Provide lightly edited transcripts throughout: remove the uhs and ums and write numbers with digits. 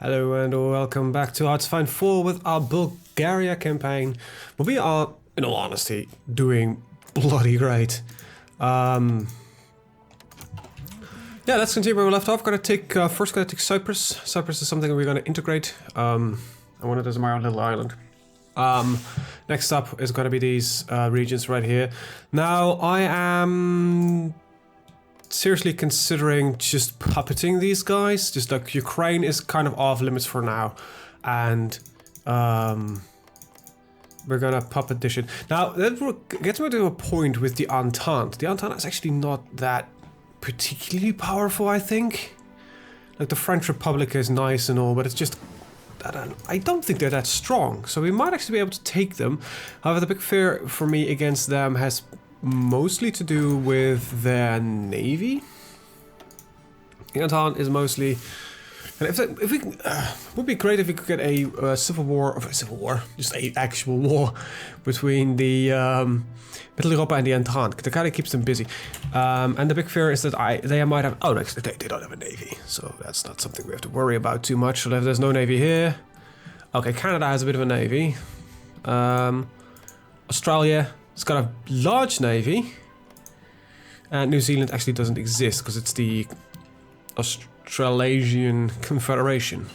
Hello and welcome back to HoI4 with our Bulgaria campaign. Well, we are, in all honesty, doing bloody great. Yeah, let's continue where we left off. First gonna take Cyprus. Cyprus is something we're gonna integrate. I want it as my own little island. Next up is gonna be these regions right here. Now, I am seriously considering just puppeting these guys. Just like Ukraine is kind of off limits for now, and we're gonna puppet this shit. Now that gets me to a point with the Entente. The Entente is actually not that particularly powerful, I think. Like the French Republic is nice and all, but it's just I don't think they're that strong. So we might actually be able to take them. However, the big fear for me against them has mostly to do with their navy. The Entente is mostly, and if we would be great if we could get a civil war, just a actual war between the Middle Europa and the Entente. That kind of keeps them busy. And the big fear is that they might have. Oh, no, they don't have a navy, so that's not something we have to worry about too much. So if there's no navy here, okay, Canada has a bit of a navy. Australia. It's got a large navy, and New Zealand actually doesn't exist because it's the Australasian Confederation.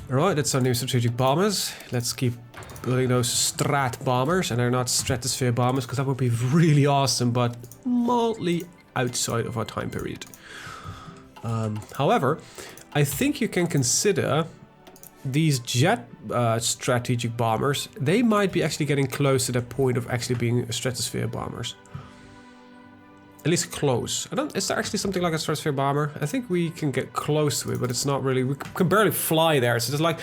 Alright, that's our new strategic bombers. Let's keep building those strat bombers, and they're not stratosphere bombers because that would be really awesome, but mildly outside of our time period. However, I think you can consider these jet strategic bombers. They might be actually getting close to the point of actually being stratosphere bombers. At least close. Is there actually something like a stratosphere bomber? I think we can get close to it, but it's not really. We can barely fly there. So it's like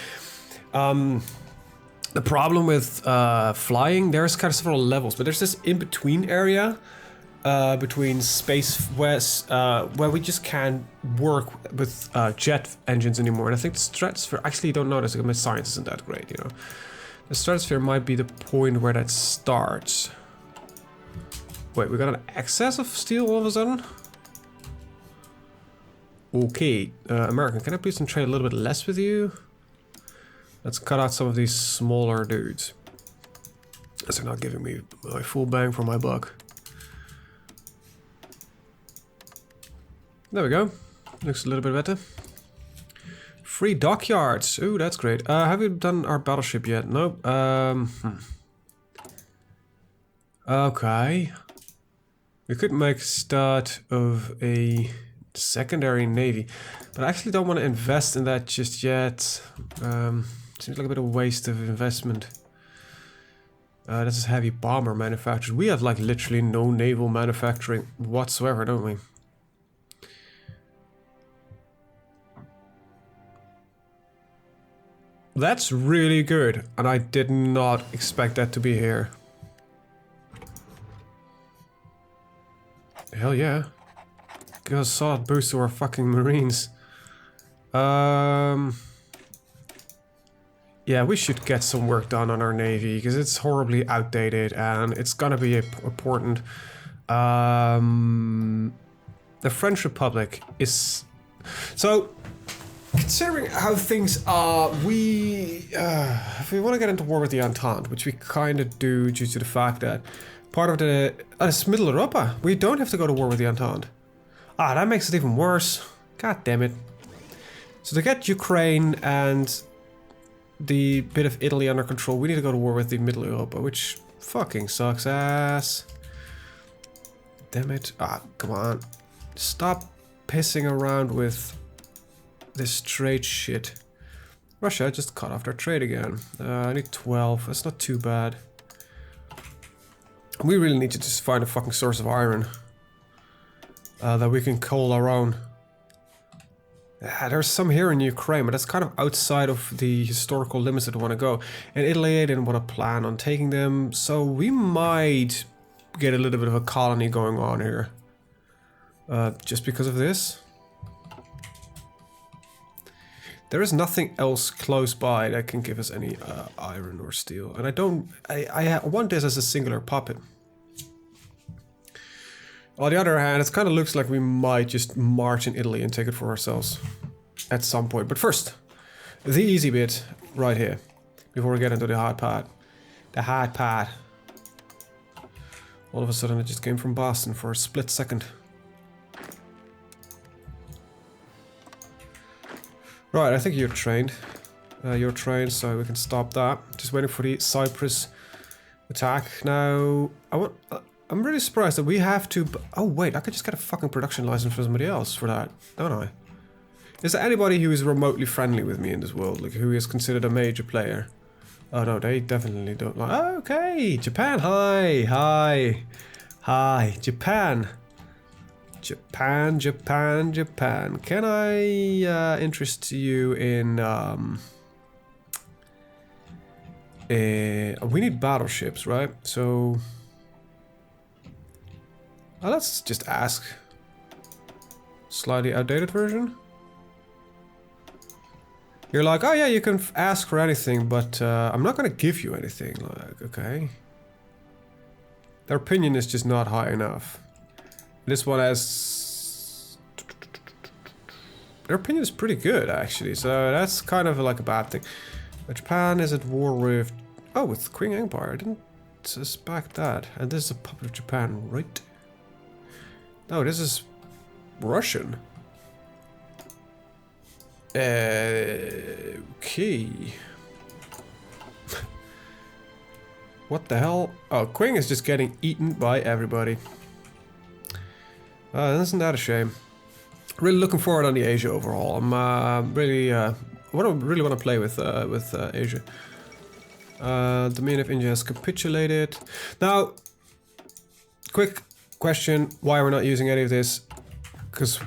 the problem with flying. There's kind of several levels, but there's this in between area. Between space west, where we just can't work with jet engines anymore. And I think the stratosphere, actually don't know this because my science isn't that great, you know. The stratosphere might be the point where that starts. Wait, we got an excess of steel all of a sudden? Okay, American, can I please trade a little bit less with you? Let's cut out some of these smaller dudes, as they're not giving me my full bang for my buck. There we go. Looks a little bit better. Free dockyards. Ooh, that's great. Have we done our battleship yet? Nope. Okay. We could make start of a secondary navy, but I actually don't want to invest in that just yet. Seems like a bit of waste of investment. This is heavy bomber manufacturers. We have like literally no naval manufacturing whatsoever, don't we? That's really good, and I did not expect that to be here. Hell yeah. Give a solid boost to our fucking marines. Yeah, we should get some work done on our navy, because it's horribly outdated, and it's gonna be important. The French Republic is... So... Considering how things are, if we want to get into war with the Entente, which we kind of do due to the fact that part of it's Middle Europa. We don't have to go to war with the Entente. Ah, that makes it even worse. God damn it. So to get Ukraine and the bit of Italy under control, we need to go to war with the Middle Europa, which fucking sucks ass. Damn it. Ah, come on. Stop pissing around with this trade shit. Russia just cut off their trade again. I need 12. That's not too bad. We really need to just find a fucking source of iron that we can coal our own. Yeah, there's some here in Ukraine, but that's kind of outside of the historical limits that I want to go. In Italy, I didn't want to plan on taking them, so we might get a little bit of a colony going on here. Just because of this. There is nothing else close by that can give us any iron or steel. And I want this as a singular puppet. On the other hand, it kind of looks like we might just march in Italy and take it for ourselves. at some point. But first, the easy bit right here, before we get into the hard part. The hard part. All of a sudden, it just came from Boston for a split second. Right, I think you're trained. You're trained, so we can stop that. Just waiting for the Cyprus attack. Now, I'm really surprised that we have to... Oh, wait, I could just get a fucking production license for somebody else for that, don't I? Is there anybody who is remotely friendly with me in this world? Like, who is considered a major player? Oh, no, they definitely don't like... Oh, okay, Japan, hi. Japan. Japan. Can I interest you in... we need battleships, right? So... let's just ask. Slightly outdated version? You're like, oh yeah, you can ask for anything, but I'm not gonna give you anything. Like, okay. Their opinion is just not high enough. This one has... Their opinion is pretty good, actually, so that's kind of like a bad thing. But Japan is at war with... Oh, with Qing Empire. I didn't suspect that. And this is a puppet of Japan, right? No, this is Russian. Okay. What the hell? Oh, Qing is just getting eaten by everybody. Isn't that a shame? Really looking forward on the Asia overall. I'm really want to play with Asia. Domain of India has capitulated. Now, quick question: why we're not using any of this? Because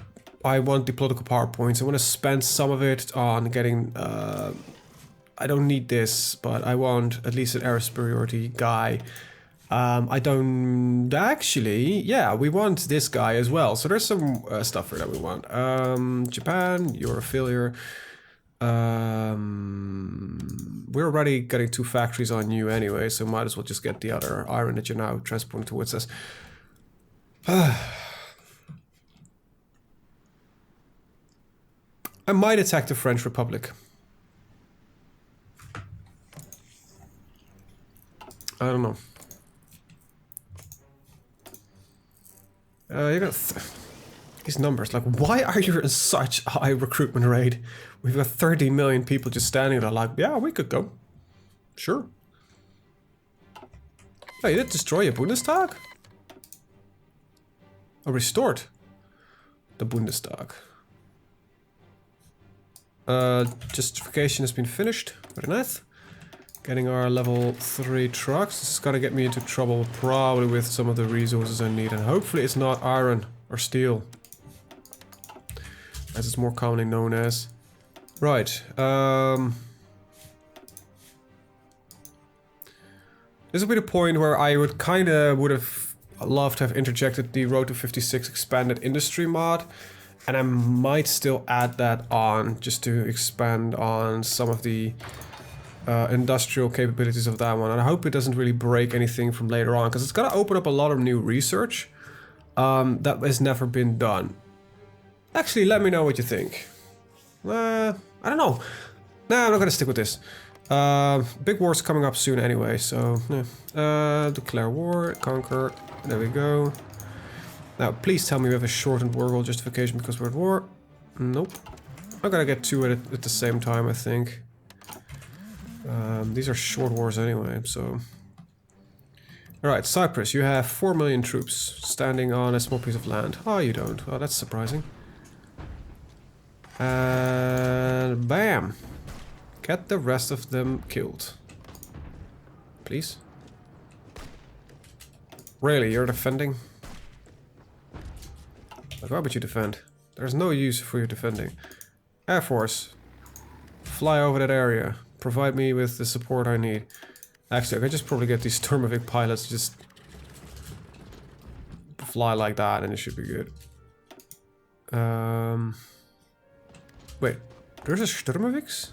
I want the political power points. I want to spend some of it on getting. I don't need this, but I want at least an air superiority guy. I don't actually. Yeah, we want this guy as well. So there's some stuff here that we want. Japan, you're a failure. We're already getting 2 factories on you anyway, so might as well just get the other iron that you're now transporting towards us. I might attack the French Republic. I don't know. You got these numbers. Like, why are you in such high recruitment rate? We've got 30 million people just standing there like, yeah, we could go. Sure. Oh, you did destroy a Bundestag? Oh, restored the Bundestag. Justification has been finished. Very nice. Getting our level 3 trucks. This is gonna get me into trouble probably with some of the resources I need, and hopefully it's not iron or steel, as it's more commonly known as. Right. This will be the point where I would would have loved to have interjected the Road to 56 expanded industry mod, and I might still add that on just to expand on some of the industrial capabilities of that one. And I hope it doesn't really break anything from later on, because it's gonna open up a lot of new research that has never been done. Actually, let me know what you think. I don't know. Nah, I'm not gonna stick with this. Big war's coming up soon anyway, so yeah. Declare war, conquer. There we go. Now, please tell me we have a shortened war goal justification because we're at war. Nope. I'm gonna get 2 at the same time, I think. These are short wars anyway, so... Alright, Cyprus, you have 4 million troops standing on a small piece of land. Oh, you don't. Oh, that's surprising. And bam! Get the rest of them killed. Please? Really, you're defending? Like, why would you defend? There's no use for you defending. Air Force. Fly over that area. Provide me with the support I need. Actually, I could just probably get these Sturmovik pilots to just fly like that and it should be good. Wait, there's a Sturmoviks?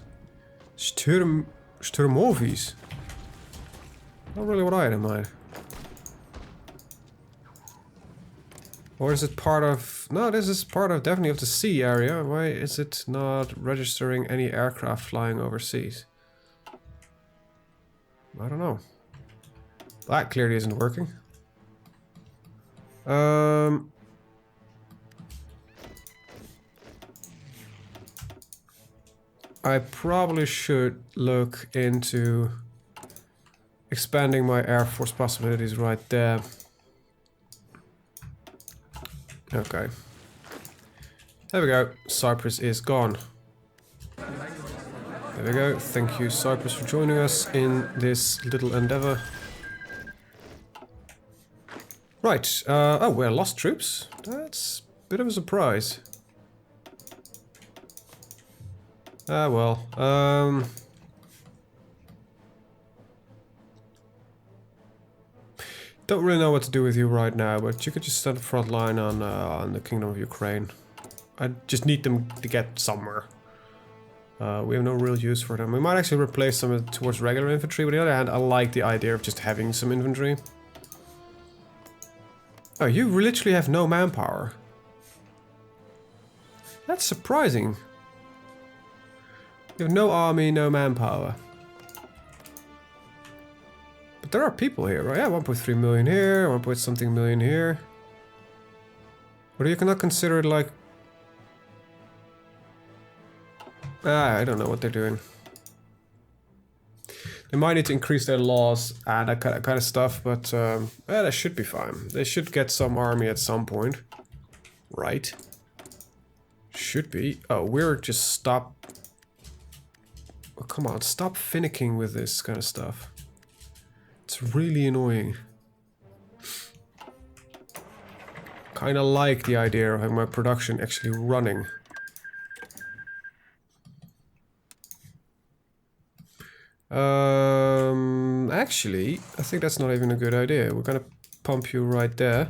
Sturmovies? Not really what I had in mind. Or is it part of... No, this is part of definitely of the sea area. Why is it not registering any aircraft flying overseas? I don't know. That clearly isn't working. I probably should look into expanding my Air Force possibilities right there. Okay. There we go. Cyprus is gone. There we go. Thank you, Cyprus, for joining us in this little endeavor. Right. Oh, we're lost troops. That's a bit of a surprise. Ah, well. Don't really know what to do with you right now, but you could just stand the front line on the Kingdom of Ukraine. I just need them to get somewhere. We have no real use for them. We might actually replace them towards regular infantry, but on the other hand, I like the idea of just having some infantry. Oh, you literally have no manpower. That's surprising. You have no army, no manpower. But there are people here, right? Yeah, 1.3 million here, 1 point something million here. But you cannot consider it like... I don't know what they're doing. They might need to increase their laws and that kind of stuff, but yeah, that should be fine. They should get some army at some point. Right. Should be. Oh, we're just stop... Oh, come on, stop finicking with this kind of stuff. It's really annoying. Kinda like the idea of having my production actually running. Actually, I think that's not even a good idea. We're gonna pump you right there.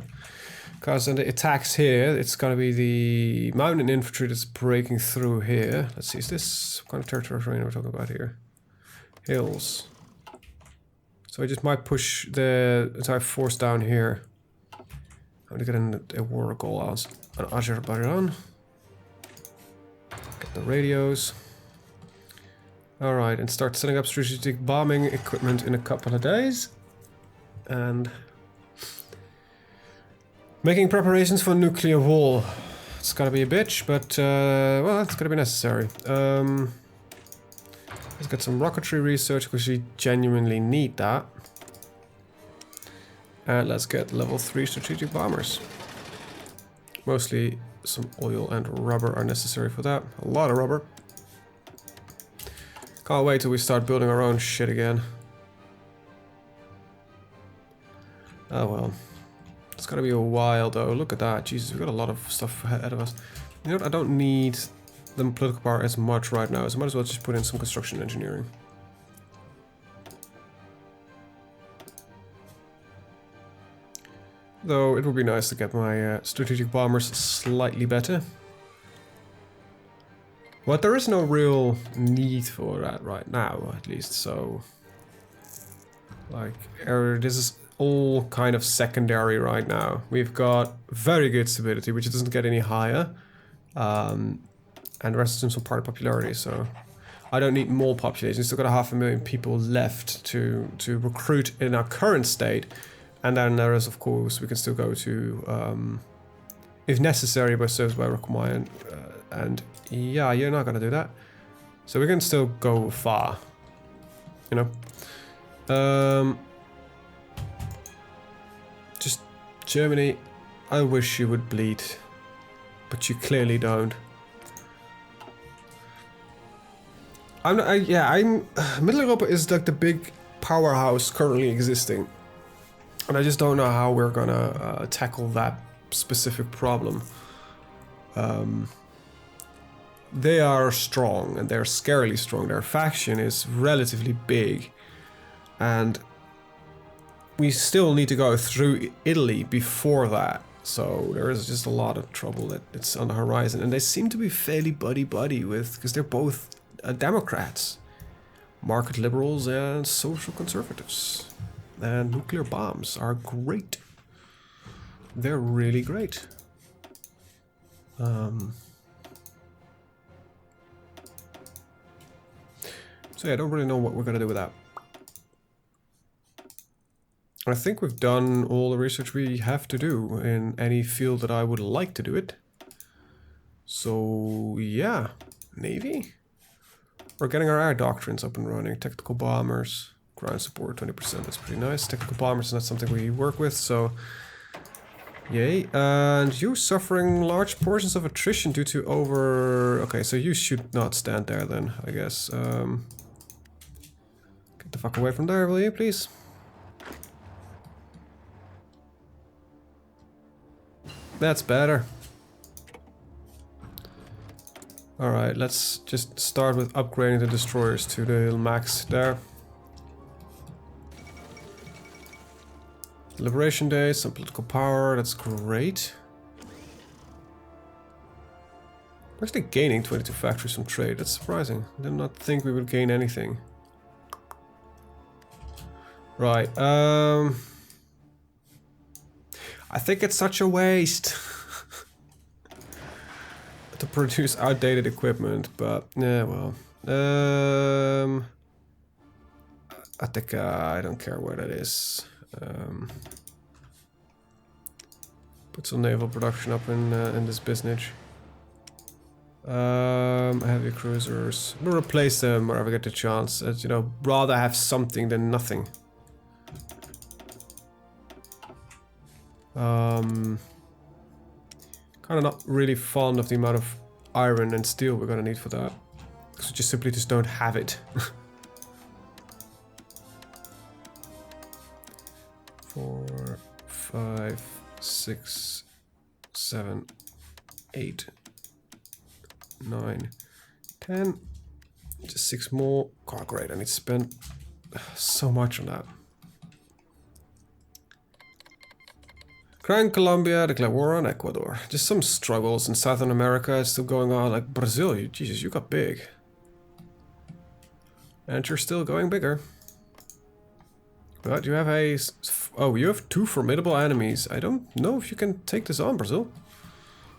Because then the attacks here, it's gonna be the mountain infantry that's breaking through here. Let's see, is this what kind of territory we're talking about here? Hills. So I just might push the entire force down here. I'm gonna get a war goal on Azerbaijan. Get the radios. Alright, and start setting up strategic bombing equipment in a couple of days. And making preparations for nuclear war. It's gotta be a bitch, but well, it's gonna be necessary. Let's get some rocketry research because we genuinely need that. And let's get level 3 strategic bombers. Mostly some oil and rubber are necessary for that. A lot of rubber. Can't wait till we start building our own shit again. Oh well. It's gonna be a while though. Look at that. Jesus, we've got a lot of stuff ahead of us. You know what? I don't need the political power as much right now, so I might as well just put in some construction engineering. Though it would be nice to get my strategic bombers slightly better. But there is no real need for that right now, at least, so... Like, this is all kind of secondary right now. We've got very good stability, which doesn't get any higher. And the rest is some part of popularity, so... I don't need more population. We've still got 500,000 people left to recruit in our current state. And then there is, of course, we can still go to, if necessary, by service by requirement. And yeah, you're not gonna do that. So we can still go far, you know. Just Germany, I wish you would bleed, but you clearly don't. Middle Europa is like the big powerhouse currently existing. And I just don't know how we're gonna tackle that specific problem. They are strong, and they're scarily strong. Their faction is relatively big. And we still need to go through Italy before that. So there is just a lot of trouble that's on the horizon. And they seem to be fairly buddy-buddy with, because they're both Democrats. Market liberals and social conservatives. And nuclear bombs are great. They're really great. So yeah, I don't really know what we're gonna do with that. I think we've done all the research we have to do in any field that I would like to do it. So yeah, Navy. We're getting our air doctrines up and running. Tactical bombers, ground support 20%, that's pretty nice. Tactical bombers is not something we work with, so yay. And you suffering large portions of attrition due to over... Okay, so you should not stand there then, I guess. Get the fuck away from there, will you, please? That's better. Alright, let's just start with upgrading the destroyers to the max there. Liberation Day, some political power, that's great. We're actually gaining 22 factories from trade, that's surprising. I did not think we would gain anything. Right, I think it's such a waste to produce outdated equipment, but yeah, well. I think I don't care where that is. Put some naval production up in this business. Heavy cruisers. We'll replace them wherever I get the chance. As, you know, rather have something than nothing. Kind of not really fond of the amount of iron and steel we're gonna need for that. Because we just simply don't have it. 4, 5, 6, 7, 8, 9, 10. Just 6 more. God, great. I need to spend so much on that. Crown Colombia, declare war on Ecuador. Just some struggles in Southern America. It's still going on. Like Brazil, Jesus, you got big. And you're still going bigger. But you have a... Oh, you have 2 formidable enemies. I don't know if you can take this on, Brazil.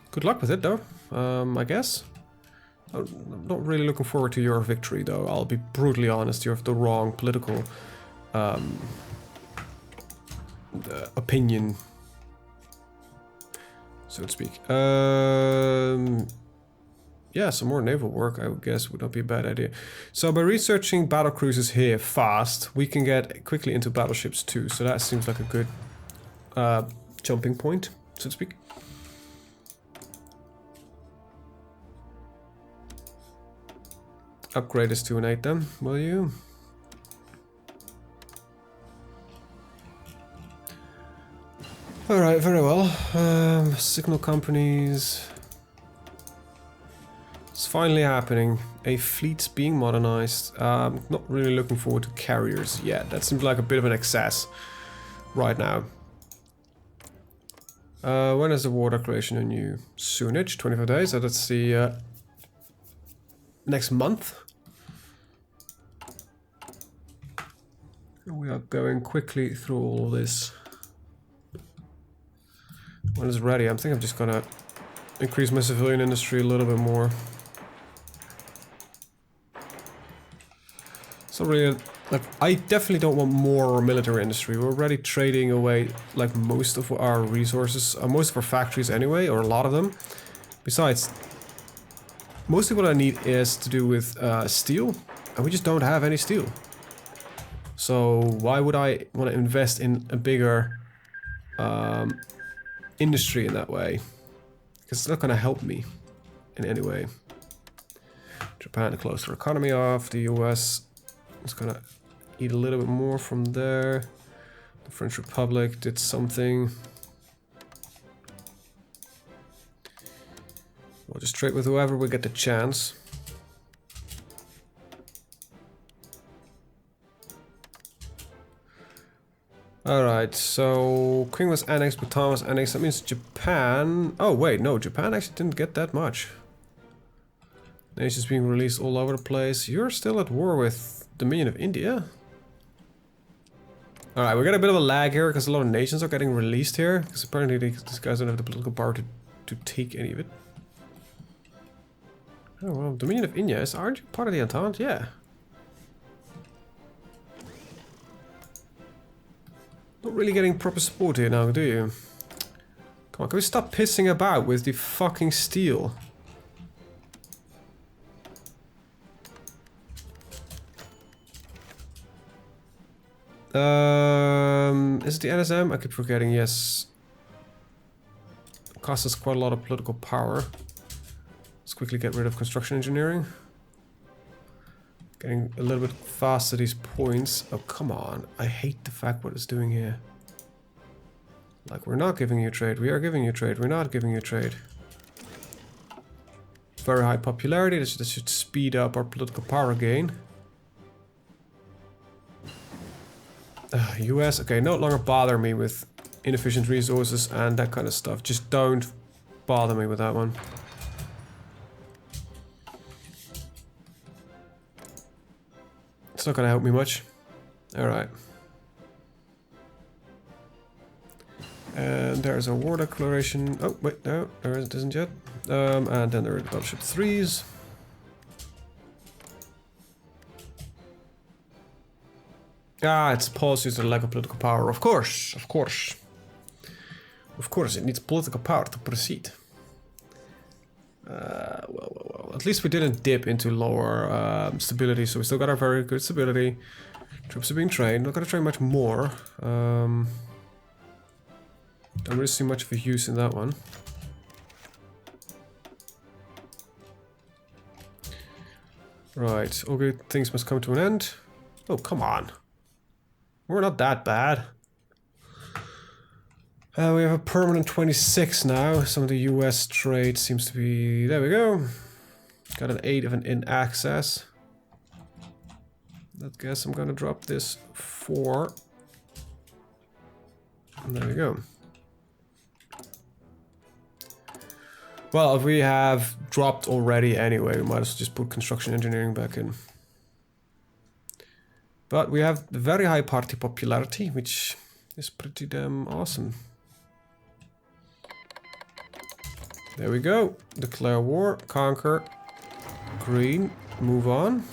Good luck with it, though. I guess. I'm not really looking forward to your victory, though. I'll be brutally honest. You have the wrong political opinion, so to speak. Yeah, some more naval work, I would guess, would not be a bad idea. So by researching battle cruisers here fast, we can get quickly into battleships too. So that seems like a good jumping point, so to speak. Upgrade this to an 8 then, will you? Alright, very well. Signal companies. It's finally happening. A fleet's being modernized. Not really looking forward to carriers yet. That seems like a bit of an excess right now. When is the war declaration anew? Soonage, 25 days. So that's the next month. We are going quickly through all of this. When it's ready, I think I'm just gonna increase my civilian industry a little bit more. So really, like, I definitely don't want more military industry. We're already trading away like most of our resources, most of our factories anyway, or a lot of them. Besides, mostly what I need is to do with steel, and we just don't have any steel. So why would I want to invest in a bigger industry in that way? Because it's not going to help me in any way. Japan closed their economy off. The US is going to eat a little bit more from there. The French Republic did something. We'll just trade with whoever we get the chance. Alright, so Qing was annexed, Bhutan was annexed. That means Japan... Oh wait, no, Japan actually didn't get that much. Nations being released all over the place. You're still at war with Dominion of India. Alright, we got a bit of a lag here because a lot of nations are getting released here. Because apparently these guys don't have the political power to take any of it. Oh, well, Dominion of Inyas, aren't you part of the Entente? Yeah. Not really getting proper support here now, do you? Come on, can we stop pissing about with the fucking steel? Is it the NSM? I keep forgetting, yes. Costs us quite a lot of political power. Let's quickly get rid of construction engineering. Getting a little bit faster these points. Oh, come on. I hate the fact what it's doing here. Like, we're not giving you trade. We are giving you trade. We're not giving you trade. Very high popularity. That should speed up our political power gain. US. Okay, no longer bother me with inefficient resources and that kind of stuff. Just don't bother me with that one. It's not gonna help me much. Alright. And there's a war declaration. Oh, wait, no, there isn't yet. And then there are the battleship 3s. Ah, it's policies that lack of political power. Of course, of course. Of course, it needs political power to proceed. Well. At least we didn't dip into lower stability, so we still got our very good stability. Troops are being trained. Not gonna train much more. Don't really see much of a use in that one. Right, all good things must come to an end. Oh, come on. We're not that bad. We have a permanent 26 now. Some of the US trade seems to be... There we go. Got an 8 of an in access. I guess I'm gonna drop this 4. And there we go. Well, if we have dropped already anyway, we might as well just put construction engineering back in. But we have very high party popularity, which is pretty damn awesome. There we go. Declare war, conquer, green, move on.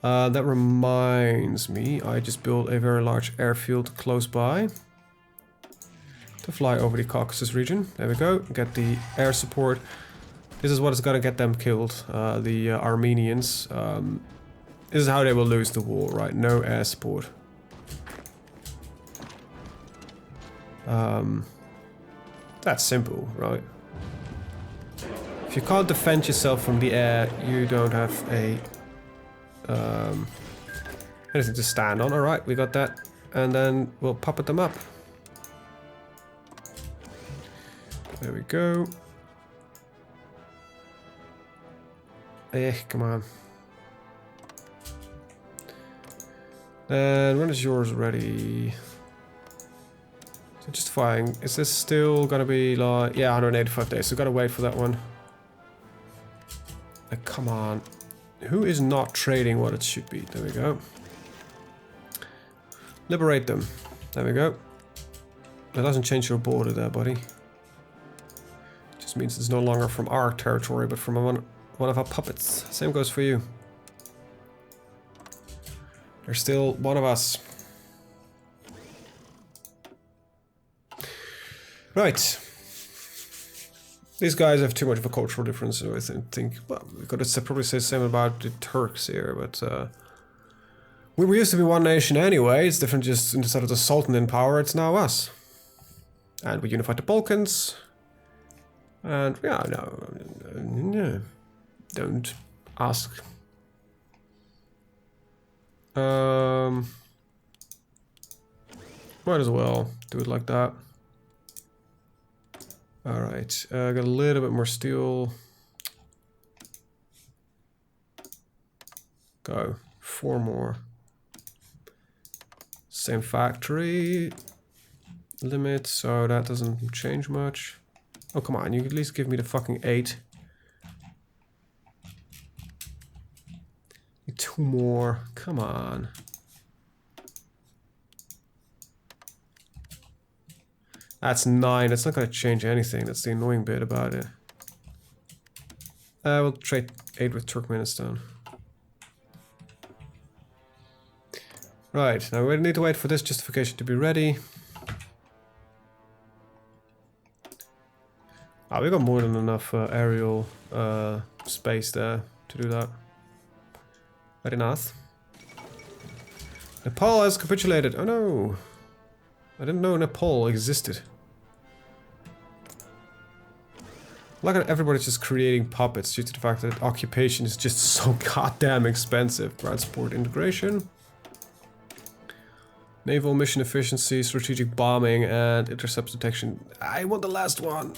That reminds me, I just built a very large airfield close by to fly over the Caucasus region. There we go. Get the air support. This is what is gonna get them killed. The Armenians. This is how they will lose the war, right? No air support. That's simple, right? If you can't defend yourself from the air, you don't have a anything to stand on. All right, we got that, and then we'll puppet them up. There we go. Come on. And when is yours ready? So just fine. Is this still gonna be like... Yeah, 185 days, so gotta wait for that one. Come on. Who is not trading what it should be? There we go. Liberate them. There we go. That doesn't change your border there, buddy. Just means it's no longer from our territory, but from one of our puppets. Same goes for you. They're still one of us. Right. These guys have too much of a cultural difference, so I think, well, we could probably say the same about the Turks here, but we used to be one nation anyway. It's different, just instead of the Sultan in power, it's now us. And we unified the Balkans. And, yeah, no, don't ask. Might as well do it like that. Alright, got a little bit more steel. Go. 4 more. Same factory limit, so that doesn't change much. Oh, come on, you at least give me the fucking 8. 2 more. Come on. That's 9. It's not going to change anything. That's the annoying bit about it. We'll trade aid with Turkmenistan. Right, now we need to wait for this justification to be ready. Ah, we got more than enough aerial space there to do that. Very nice. Nepal has capitulated. Oh no! I didn't know Nepal existed. Look at everybody's just creating puppets due to the fact that occupation is just so goddamn expensive. Transport integration. Naval mission efficiency, strategic bombing, and intercept detection. I want the last one.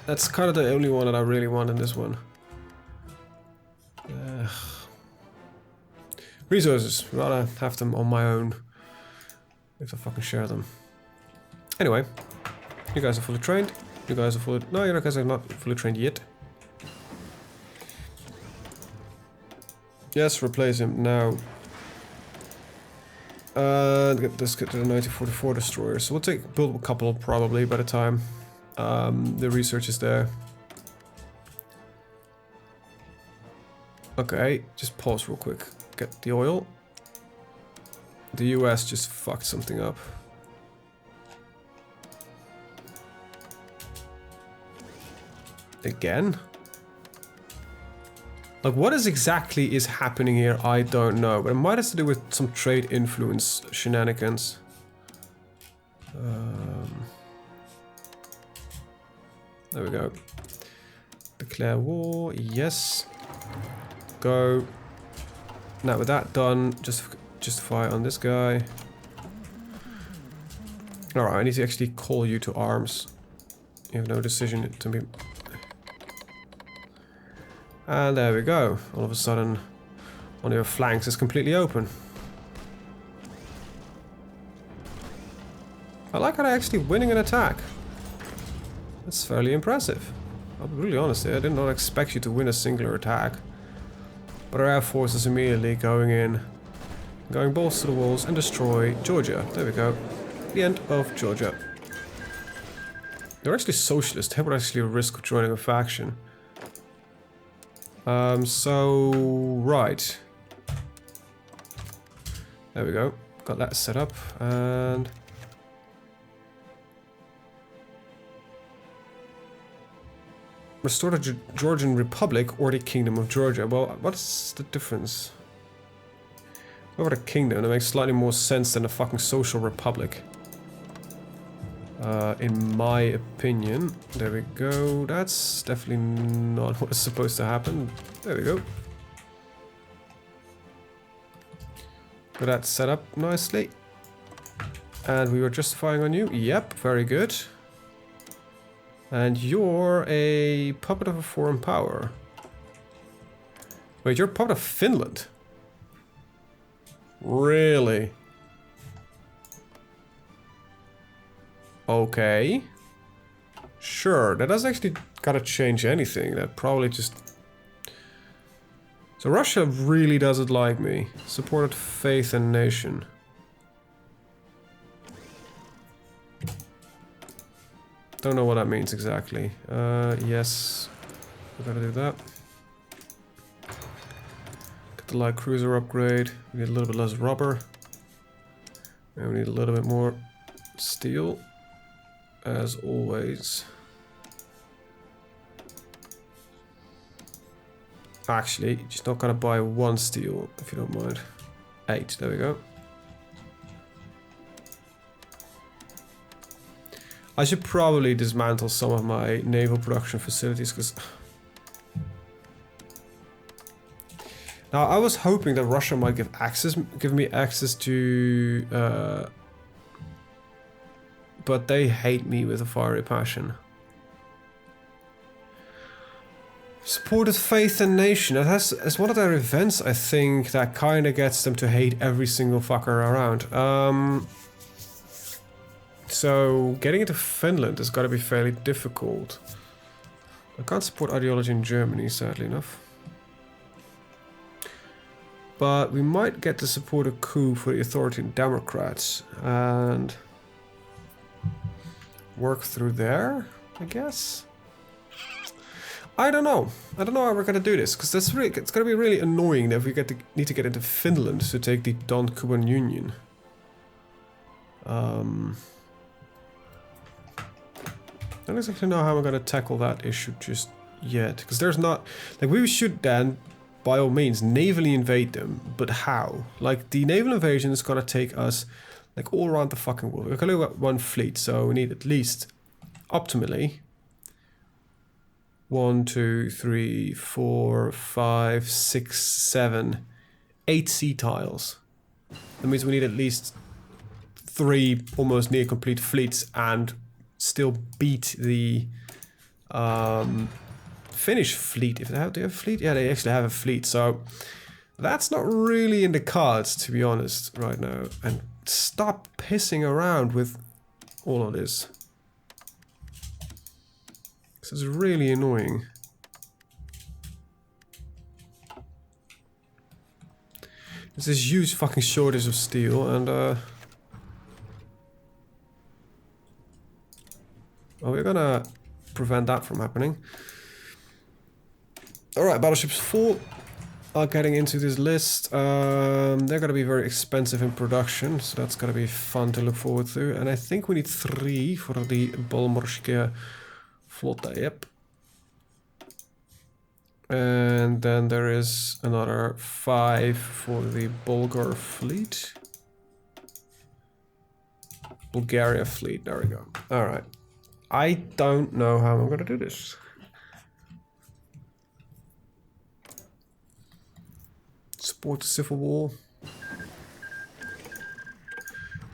That's kind of the only one that I really want in this one. Resources. Rather have them on my own. If I fucking share them. Anyway, you guys are fully trained. You guys are fully... No, you guys are not fully trained yet. Yes, replace him now. Let's get to the 1944 destroyer. So we'll build a couple probably by the time the research is there. Okay, just pause real quick. Get the oil. The US just fucked something up. Again? Like, what exactly is happening here? I don't know, but it might have to do with some trade influence shenanigans. There we go. Declare war, yes. Go. Now with that done, justify on this guy. Alright, I need to actually call you to arms. You have no decision to be... And there we go. All of a sudden, one of your flanks is completely open. I like how they're actually winning an attack. That's fairly impressive. I'll be really honest here, I did not expect you to win a singular attack. But our air force is immediately going in, going balls to the walls and destroy Georgia. There we go. The end of Georgia. They're actually socialist. They were actually a risk of joining a faction. Right. There we go. Got that set up, and... Restore the Georgian Republic or the Kingdom of Georgia. Well, what's the difference? Over the kingdom, that makes slightly more sense than a fucking social republic. In my opinion. There we go. That's definitely not what is supposed to happen. There we go. Got that set up nicely. And we were justifying on you. Yep, very good. And you're a puppet of a foreign power. Wait, you're a puppet of Finland? Really? Okay. Sure, that doesn't actually gotta change anything. That probably just... So Russia really doesn't like me. Supported faith and nation. Don't know what that means exactly. Yes. We gotta do that. Get the light cruiser upgrade. We need a little bit less rubber. And we need a little bit more steel. As always. Actually, just not gonna buy one steel, if you don't mind. 8, there we go. I should probably dismantle some of my naval production facilities, because... Now, I was hoping that Russia might give me access to... But they hate me with a fiery passion. Supported faith and nation. It's one of their events, I think, that kind of gets them to hate every single fucker around. So, getting into Finland has got to be fairly difficult. I can't support ideology in Germany, sadly enough. But we might get to support a coup for the authoritarian Democrats and work through there, I guess. I don't know. I don't know how we're gonna do this, because that's really, it's gonna be really annoying if we need to get into Finland to take the Don-Cuban Union. I don't exactly know how we're gonna tackle that issue just yet, because there's not, like, we should then, by all means, navally invade them, but how? Like, the naval invasion is gonna take us, like, all around the fucking world. We're gonna got one fleet, so we need at least, optimally, 1, 2, 3, 4, 5, 6, 7, 8 sea tiles. That means we need at least 3 almost near complete fleets and still beat the Finnish fleet. If they have, do they have a fleet? Yeah, they actually have a fleet. So that's not really in the cards, to be honest, right now. And stop pissing around with all of this. This is really annoying. There's this huge fucking shortage of steel, and well, we're gonna prevent that from happening. Alright, battleships 4 are getting into this list. They're gonna be very expensive in production, so that's gonna be fun to look forward to. And I think we need 3 for the Bolmorske Flotta, yep. And then there is another 5 for the Bulgar fleet. Bulgaria fleet, there we go. Alright. I don't know how I'm gonna do this. Support the civil war.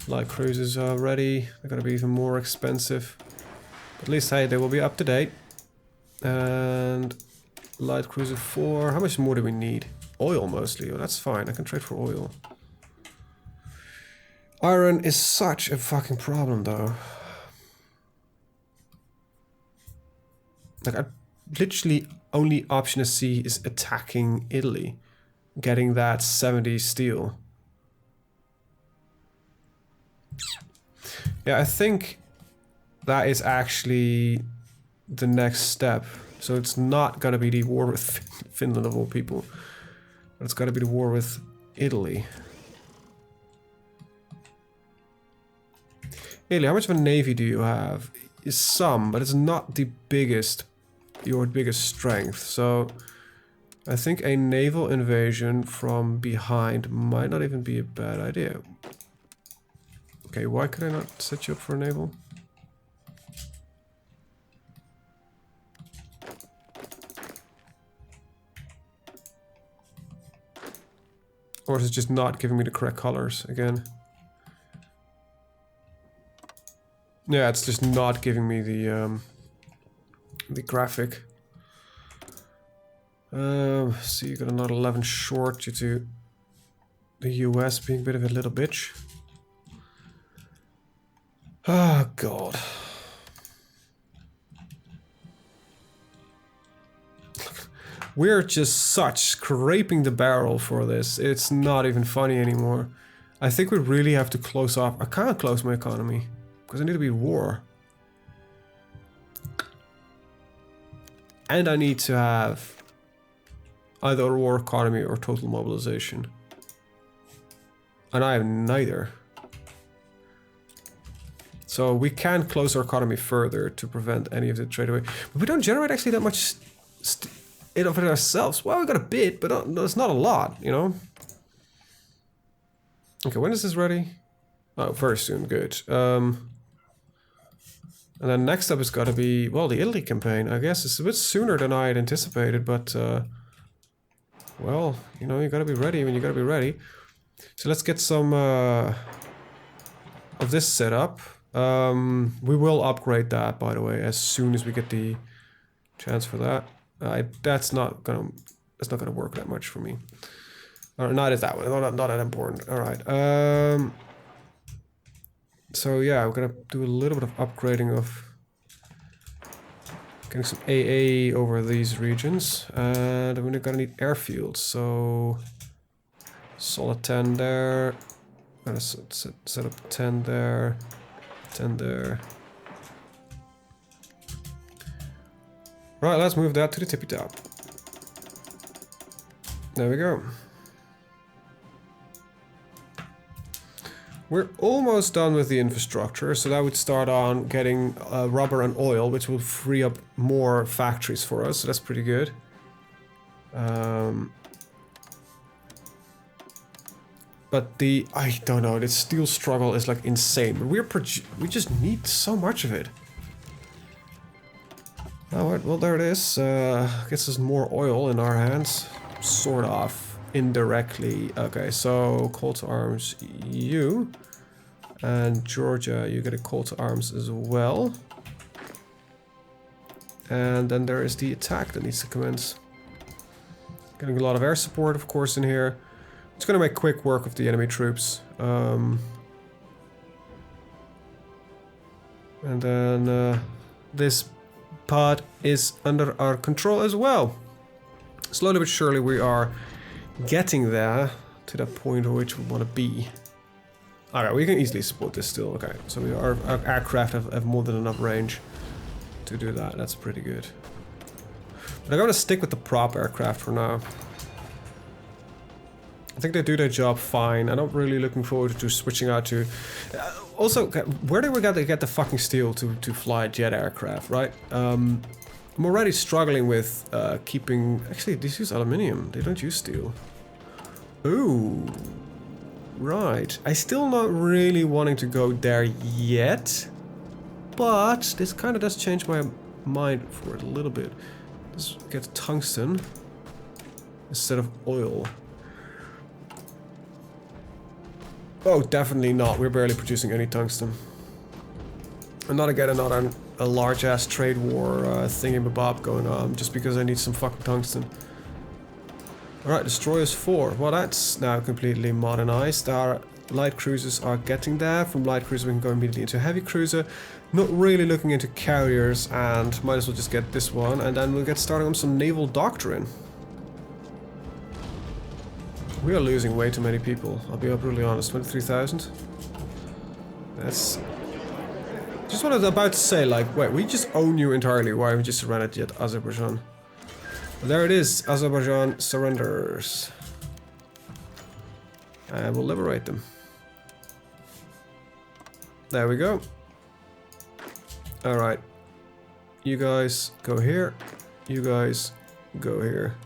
Light cruisers are ready. They're gonna be even more expensive. But at least, hey, they will be up to date. And light cruiser 4. How much more do we need? Oil mostly. Oh, that's fine. I can trade for oil. Iron is such a fucking problem, though. Like, I literally only option I see is attacking Italy. Getting that 70 steel. Yeah, I think that is actually the next step. So it's not gonna be the war with Finland of all people. But it's gonna be the war with Italy. Italy, how much of a navy do you have? Is some, but it's not the biggest, your biggest strength. So I think a naval invasion from behind might not even be a bad idea. Okay, why could I not set you up for a naval? Or is it just not giving me the correct colors again? Yeah, it's just not giving me the graphic. So you got another 11 short due to the US being a bit of a little bitch. Oh god. We're just scraping the barrel for this. It's not even funny anymore. I think we really have to close off. I can't close my economy because I need to be war. And I need to have either a war economy or total mobilization. And I have neither. So we can close our economy further to prevent any of the trade away. But we don't generate actually that much of it ourselves. Well, we got a bit, but it's not a lot, you know? Okay, when is this ready? Oh, very soon, good. And then next up is gotta be, well, the Italy campaign. I guess it's a bit sooner than I had anticipated, but well, you know, you gotta be ready when you gotta be ready. So let's get some of this set up. We will upgrade that, by the way, as soon as we get the chance for that. That's not gonna work that much for me. Or not as that one. Not that important. All right. So yeah, we're gonna do a little bit of upgrading of getting some AA over these regions, and we're gonna need airfields. So solid 10 there. Gonna set up 10 there, 10 there. Right, let's move that to the tippy top. There we go. We're almost done with the infrastructure, so that would start on getting rubber and oil, which will free up more factories for us, so that's pretty good. But I don't know, the steel struggle is like insane. But we just need so much of it. Alright, well there it is. Gets us more oil in our hands. Sort of. Indirectly. Okay, so call to arms you. And Georgia, you get a call to arms as well. And then there is the attack that needs to commence. Getting a lot of air support, of course, in here. It's gonna make quick work of the enemy troops. And then this pod is under our control as well. Slowly but surely we are getting there to that point at which we want to be. Alright, we can easily support this still. Okay, so our aircraft have more than enough range to do that. That's pretty good. But I'm gonna stick with the prop aircraft for now. I think they do their job fine. I'm not really looking forward to switching out to... also, where do we get the fucking steel to fly jet aircraft, right? I'm already struggling with keeping... Actually, these use aluminium. They don't use steel. Ooh. Right. I'm still not really wanting to go there yet. But this kind of does change my mind for it a little bit. Let's get tungsten instead of oil. Oh, definitely not. We're barely producing any tungsten. I'm not again a large-ass trade war thingy-mabob going on just because I need some fucking tungsten. Alright, Destroyers 4. Well, that's now completely modernized. Our light cruisers are getting there. From light cruiser we can go immediately into heavy cruiser. Not really looking into carriers, and might as well just get this one, and then we'll get started on some naval doctrine. We are losing way too many people, I'll be brutally honest. 23,000? That's... Just what I was about to say, like, wait, we just own you entirely, why have we just surrendered yet Azerbaijan? But there it is, Azerbaijan surrenders. And we'll liberate them. There we go. Alright. You guys go here. You guys go here.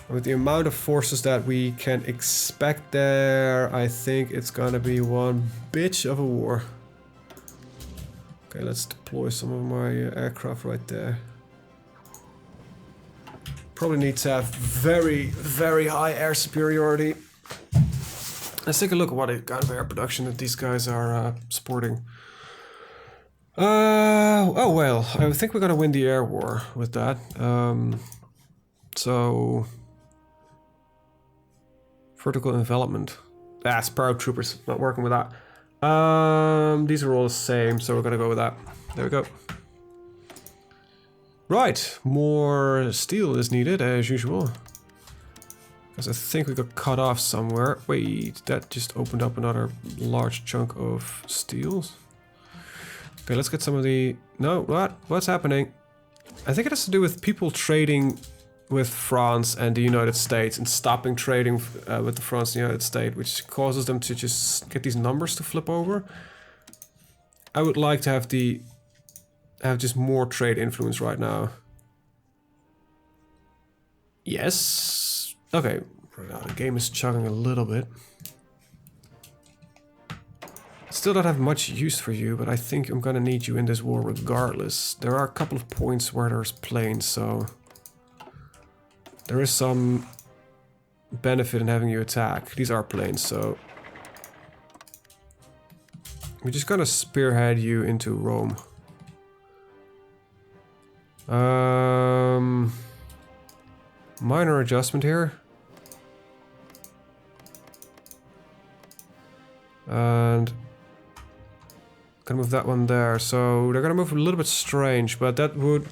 With the amount of forces that we can expect there, I think it's gonna be one bitch of a war. Okay, let's deploy some of my aircraft right there. Probably need to have very, very high air superiority. Let's take a look at what kind of air production that these guys are sporting. Oh well, I think we're gonna win the air war with that. So... Vertical envelopment. That's paratroopers, not working with that. These are all the same, so we're gonna go with that. There we go. Right, more steel is needed as usual. Because I think we got cut off somewhere. Wait, that just opened up another large chunk of steels. Okay, let's get some of the... No, what? What's happening? I think it has to do with people trading with France and the United States and stopping trading with the France and the United States, which causes them to just get these numbers to flip over. I would like to have just more trade influence right now. Yes. Okay. The game is chugging a little bit. Still don't have much use for you, but I think I'm gonna need you in this war regardless. There are a couple of points where there's planes, so... There is some benefit in having you attack. These are planes, so... We're just gonna spearhead you into Rome. Minor adjustment here. And... Gonna move that one there. So they're gonna move a little bit strange, but that would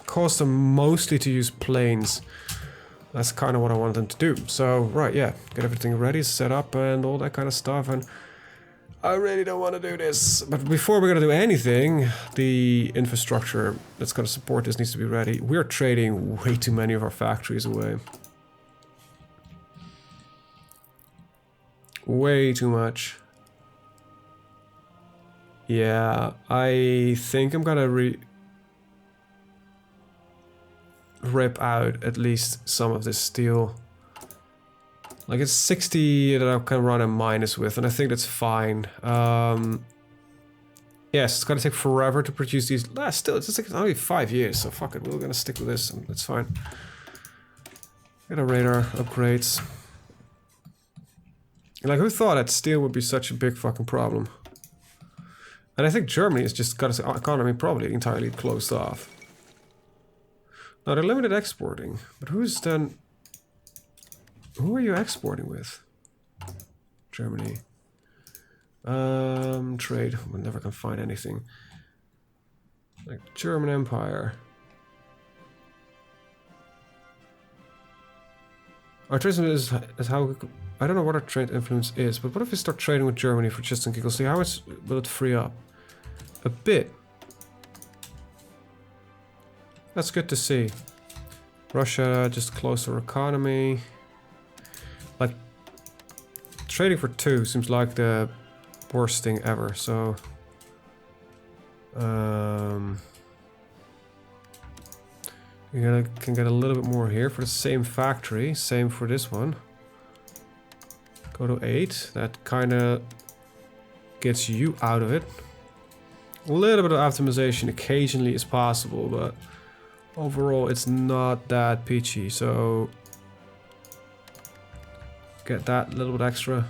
cause them mostly to use planes. That's kind of what I want them to do. So, right, yeah, get everything ready, set up and all that kind of stuff. And I really don't want to do this. But before we're going to do anything, the infrastructure that's going to support this needs to be ready. We're trading way too many of our factories away. Way too much. Yeah, I think I'm gonna rip out at least some of this steel. Like it's 60 that I can run a minus with, and I think that's fine. Yes, it's gonna take forever to produce these. Still, it's like only 5 years, so fuck it, we're gonna stick with this, and that's fine. Get a radar upgrades. Like, who thought that steel would be such a big fucking problem? And I think Germany has just got its economy probably entirely closed off. Now, they're limited exporting, but who's then... Who are you exporting with? Germany. Trade. We never can find anything. Like, German Empire. Our trade is how we could... I don't know what our trade influence is, but what if we start trading with Germany for just and giggles? See, how much will it free up? A bit. That's good to see. Russia just closed our economy. Like, trading for 2 seems like the worst thing ever, so... You can get a little bit more here for the same factory. Same for this one. Go to 8. That kind of gets you out of it. A little bit of optimization occasionally is possible, but overall it's not that peachy. So get that little bit extra.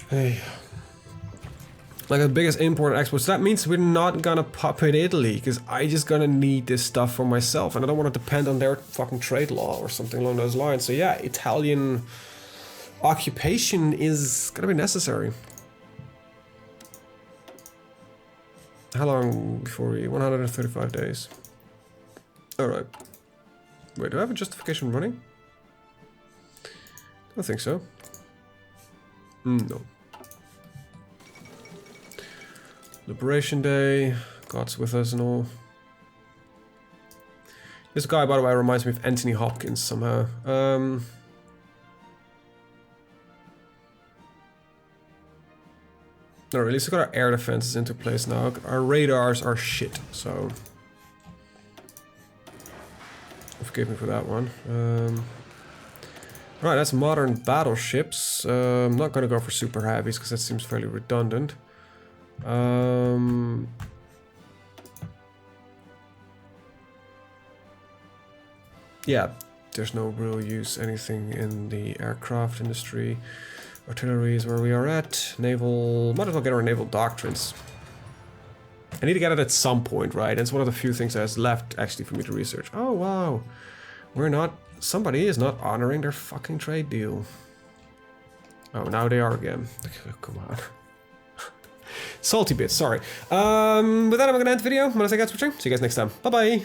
Hey. Like the biggest import and export. So that means we're not gonna pop in Italy, because I just gonna need this stuff for myself, and I don't want to depend on their fucking trade law or something along those lines. So yeah, Italian occupation is gonna be necessary. How long before we... 135 days. Alright. Wait, do I have a justification running? I don't think so. No. Liberation Day, God's with us and all. This guy, by the way, reminds me of Anthony Hopkins somehow. No, at least we got our air defenses into place now. Our radars are shit, so... Forgive me for that one. Right, that's modern battleships. I'm not gonna go for super heavies because that seems fairly redundant. Yeah, there's no real use anything in the aircraft industry. Artillery is where we are at. Naval, might as well get our naval doctrines. I need to get it at some point, right? It's one of the few things that's left actually for me to research. Oh wow, somebody is not honoring their fucking trade deal. Oh, now they are again. Come on. Salty bit, sorry. With that, I'm gonna end the video. I want to say thanks for watching. See you guys next time. Bye bye.